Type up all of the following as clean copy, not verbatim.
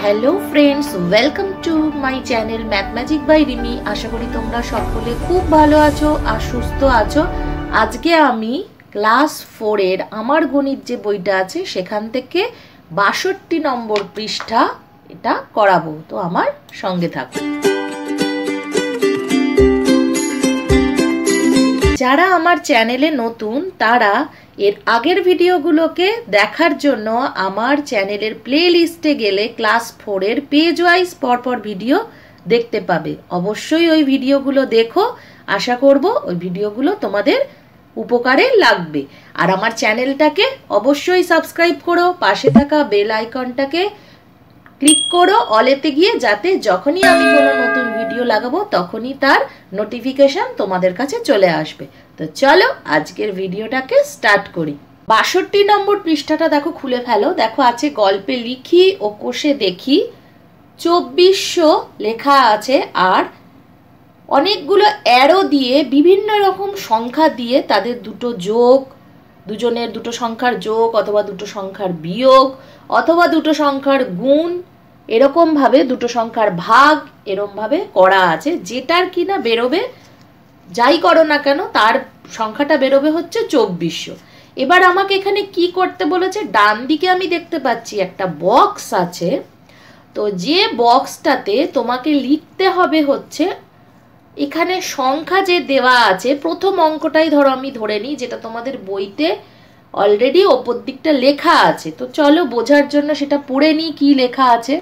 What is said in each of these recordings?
Hello friends, welcome to my channel math magic by Rimi. আশা করি তোমরা সকলে খুব ভালো আছো আর সুস্থ আছো। আজকে আমি ক্লাস 4 এর আমার গণিত যে বইটা আছে সেখান থেকে ৬২ নম্বর পৃষ্ঠা এটা করাবো, তো আমার সঙ্গে থাকো। যারা আমার চ্যানেলে নতুন তারা এর আগের ভিডিওগুলোকে দেখার জন্য আমার চ্যানেলের প্লে লিস্টে গেলে ক্লাস 4 এর পেজ ওয়াইজ পরপর ভিডিও দেখতে পাবে। অবশ্যই ওই ভিডিওগুলো দেখো, আশা করব ওই ভিডিওগুলো তোমাদের উপকারে লাগবে। আর আমার চ্যানেলটাকে অবশ্যই সাবস্ক্রাইব করো, পাশে থাকা বেল আইকনটাকে ক্লিক করো অলেতে গিয়ে, যাতে যখনই আমি কোনো নতুন ভিডিও লাগাবো তখনই তার নোটিফিকেশন তোমাদের কাছে চলে আসবে। তো চলো আজকের ভিডিওটাকে স্টার্ট করি। ৬২ নম্বর পৃষ্ঠাটা দেখো, খুলে ফেলো। দেখো আছে গল্পে লিখি ও কোষে দেখি ২৪০০ লেখা আছে, আর অনেকগুলো অ্যারো দিয়ে বিভিন্ন রকম সংখ্যা দিয়ে তাদের দুটো যোগ, দুজনের দুটো সংখ্যার যোগ অথবা দুটো সংখ্যার বিয়োগ অথবা দুটো সংখ্যার গুণ, এরকমভাবে দুটো সংখ্যার ভাগ এরকমভাবে করা আছে। যেটার কিনা বেরোবে, যাই করো না কেন তার সংখ্যাটা বেরোবে হচ্ছে ২৪০০। এবার আমাকে এখানে কি করতে বলেছে, ডান দিকে আমি দেখতে পাচ্ছি একটা বক্স আছে। তো যে বক্সটাতে তোমাকে লিখতে হবে হচ্ছে, এখানে সংখ্যা যে দেওয়া আছে, প্রথম অঙ্কটাই ধরো আমি ধরে নিই, যেটা তোমাদের বইতে অলরেডি ওপর দিকটা লেখা আছে। তো চলো বোঝার জন্য সেটা পড়ে নিই কি লেখা আছে।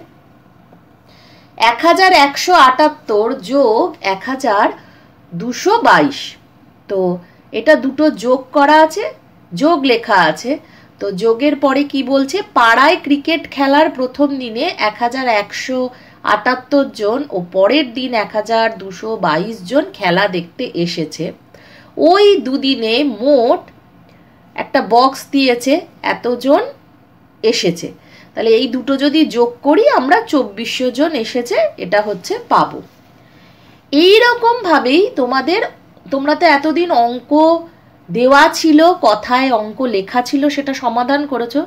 ১১৭৮ যোগ ১২২২। তো এটা দুটো যোগ করা আছে, যোগ লেখা আছে। তো যোগের পরে কি বলছে, পাড়ায় ক্রিকেট খেলার প্রথম দিনে ১১৭৮ জন ও পরের দিন ১২২২ জন খেলা দেখতে এসেছে। ওই দুদিনে মোট একটা বক্স দিয়েছে, এতজন এসেছে। তাহলে এই দুটো যদি যোগ করি আমরা ২৪০০ জন এসেছে, এটা হচ্ছে পাবো। এইরকম ভাবেই তোমরা তো এতদিন অঙ্ক দেওয়া ছিল, কথায় অঙ্ক লেখা ছিল, সেটা সমাধান করেছো।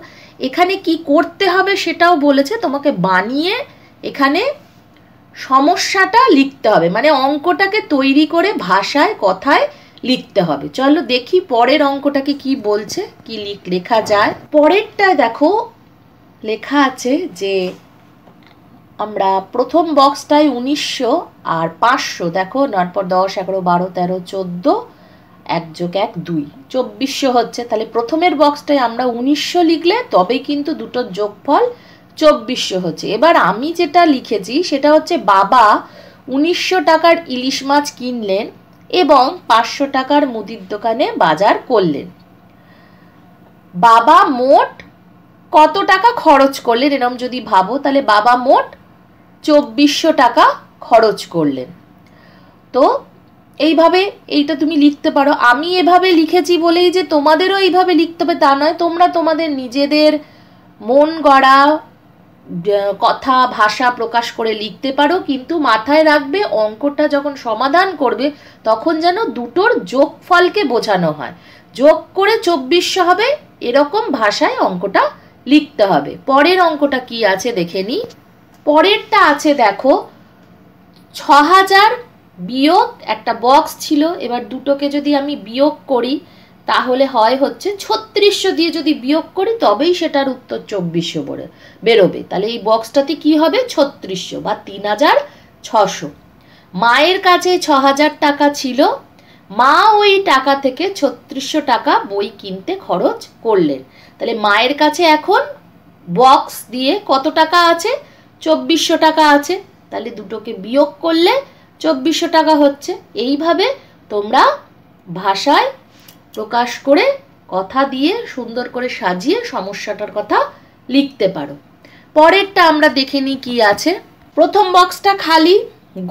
এখানে কি করতে হবে সেটাও বলেছে, তোমাকে বানিয়ে এখানে সমস্যাটা লিখতে হবে, মানে অঙ্কটাকে তৈরি করে ভাষায় কথায় লিখতে হবে। চলো দেখি পরের অঙ্কটাকে কি বলছে, কি লেখা যায়। পরেরটায় দেখো লেখা আছে যে আমরা প্রথম বক্সটায় ১৯০০ আর ৫০০, দেখো ৯ পর ১০, ১১, ১২, ১৩, ১৪, ১ যোগ ১ ২, ২৪০০ হচ্ছে। তাহলে প্রথমের বক্সটায় আমরা ১৯০০ লিখলে তবেই কিন্তু দুটোর যোগফল ২৪০০ হচ্ছে। এবার আমি যেটা লিখেছি সেটা হচ্ছে, বাবা ১৯০০ টাকার ইলিশ মাছ কিনলেন এবং ৫০০ টাকার মুদির দোকানে বাজার করলেন। বাবা মোট কত টাকা খরচ করলেন, এরকম যদি ভাবো, তাহলে বাবা মোট ২৪০০ টাকা খরচ করলেন। তো এইভাবে এইটা তুমি লিখতে পারো। আমি এভাবে লিখেছি বলেই যে তোমাদেরও এইভাবে লিখতে হবে তা নয়, তোমরা তোমাদের নিজেদের মন গড়া কথা ভাষা প্রকাশ করে লিখতে পারো, কিন্তু মাথায় রাখবে অঙ্কটা যখন সমাধান করবে তখন যেন দুটোর যোগফলকে বোঝানো হয়। যোগ করে ২৪০০ হবে, এরকম ভাষায় অঙ্কটা লিখতে হবে। পরের অঙ্কটা কি আছে দেখে নি। পরেরটা আছে দেখো, ৬০০০ বিয়োগ একটা বক্স ছিল। এবার দুটোকে যদি আমি বিয়োগ করি তাহলে হয় হচ্ছে ৩৬০০ দিয়ে যদি বিয়োগ করি তবেই সেটার উত্তর ২৪০০ বেরোবে। তাহলে এই বক্সটাতে কি হবে, ৩৬০০ বা ৩৬০০। মায়ের কাছে ৬০০০ টাকা ছিল, মা ওই টাকা থেকে ৩৬০০ টাকা বই কিনতে খরচ করলেন। তাহলে মায়ের কাছে এখন বক্স দিয়ে কত টাকা আছে, ২৪০০ টাকা আছে। তাহলে দুটোকে বিয়োগ করলে ২৪০০ টাকা হচ্ছে। এইভাবে তোমরা ভাষায় প্রকাশ করে কথা দিয়ে সুন্দর করে সাজিয়ে সমস্যাটার কথা লিখতে পারো। পরেরটা আমরা দেখে নিই কি আছে। প্রথম বক্সটা খালি,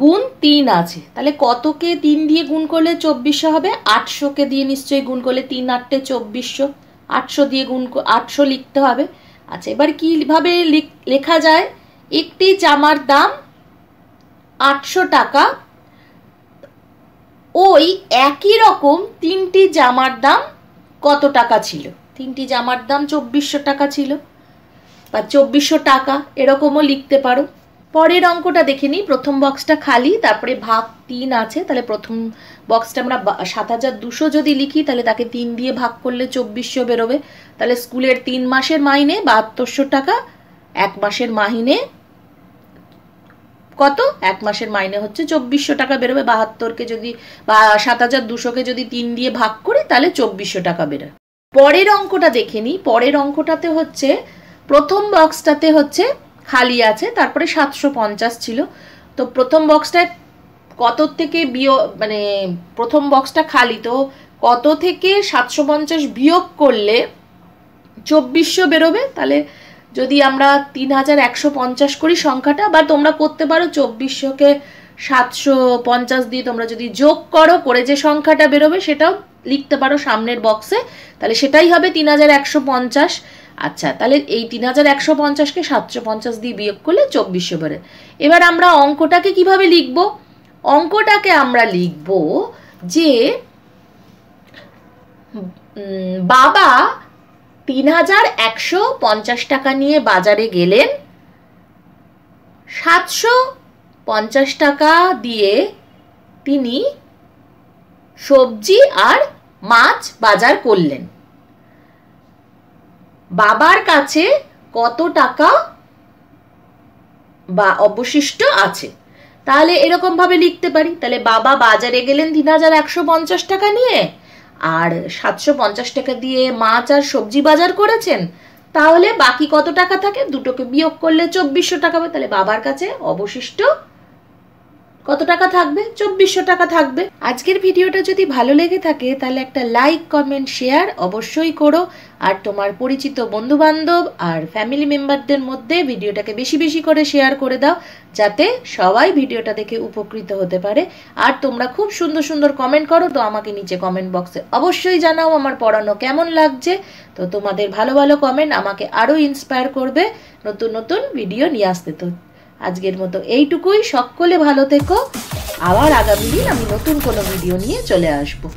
গুণ ৩ আছে। তাহলে কতকে ৩ দিয়ে গুণ করলে ২৪০০ হবে, ৮০০কে দিয়ে নিশ্চয়ই গুণ করলে ৩ ৮টে ২৪০০, ৮০০ দিয়ে গুণ ৮০০ লিখতে হবে। আচ্ছা, এবার কিভাবে লেখা যায়, একটি জামার দাম ৮০০ টাকা, ওই একই রকম তিনটি জামার দাম কত টাকা ছিল। তিনটি জামার দাম ২৪০০ টাকা ছিল। বা 2400 টাকা এরকমও লিখতে পারো। পরের অঙ্কটা দেখে নিই। প্রথম বক্সটা খালি, তারপরে ভাগ 3 আছে, তাহলে প্রথম বক্সটা আমরা 7200 যদি লিখি তাহলে তাকে 3 দিয়ে ভাগ করলে 2400 বেরোবে। তাহলে স্কুলের 3 মাসের মাইনে 7200 টাকা, 1 মাসের মাইনে কত? 1 মাসের মাইনে হচ্ছে 2400 টাকা বেরোবে। 72কে যদি বা 7200কে যদি 3 দিয়ে ভাগ করি তাহলে 2400 টাকা বেরোয়। পরের অঙ্কটা দেখে নিই। পরের অঙ্কটাতে হচ্ছে প্রথম বক্সটাতে হচ্ছে খালি আছে, তারপরে 750 ছিল। তো প্রথম বক্সটায় কত থেকে মানে প্রথম বক্সটা খালি, তো কত থেকে 750 বিয়োগ করলে 2400 বেরোবে। তাহলে যদি আমরা 3150 করি সংখ্যাটা, বা তোমরা করতে পারো 2400কে 750 দিয়ে তোমরা যদি যোগ করো, করে যে সংখ্যাটা বেরোবে সেটাও লিখতে পারো সামনের বক্সে, তাহলে সেটাই হবে 3150। আচ্ছা, তাহলে এই 3150কে 750 দিয়ে বিয়োগ করলে 2400 বেরোবে। এবার আমরা অঙ্কটাকে কিভাবে লিখব? অঙ্কটাকে আমরা লিখব যে বাবা 3150 টাকা নিয়ে বাজারে গেলেন, 750 টাকা দিয়ে তিনি সবজি আর মাছ বাজার করলেন। বাবার কাছে কত টাকা বা অবশিষ্ট আছে? তাহলে এরকম ভাবে লিখতে পারি। তাহলে বাবা বাজারে গেলেন 3150 টাকা নিয়ে, আর 750 টাকা দিয়ে মাছ আর সবজি বাজার করেছেন, তাহলে বাকি কত টাকা থাকে? দুটোকে বিয়োগ করলে 2400 টাকা হবে। তাহলে বাবার কাছে অবশিষ্ট কত টাকা থাকবে? 2400 টাকা থাকবে। আজকের ভিডিওটা যদি ভালো লেগে থাকে তাহলে একটা লাইক, কমেন্ট, শেয়ার অবশ্যই করো। আর তোমার পরিচিত বন্ধু বান্ধব আর ফ্যামিলি মেম্বারদের মধ্যে ভিডিওটাকে বেশি বেশি করে শেয়ার করে দাও, যাতে সবাই ভিডিওটা দেখে উপকৃত হতে পারে। আর তোমরা খুব সুন্দর সুন্দর কমেন্ট করো, তো আমাকে নিচে কমেন্ট বক্সে অবশ্যই জানাও আমার পড়ানো কেমন লাগছে। তো তোমাদের ভালো ভালো কমেন্ট আমাকে আরও ইন্সপায়ার করবে নতুন নতুন ভিডিও নিয়ে আসতে। তো আজকের মতো এইটুকুই। সকলে ভালো থেকো। আবার আগামী দিন আমি নতুন কোনো ভিডিও নিয়ে চলে আসবো।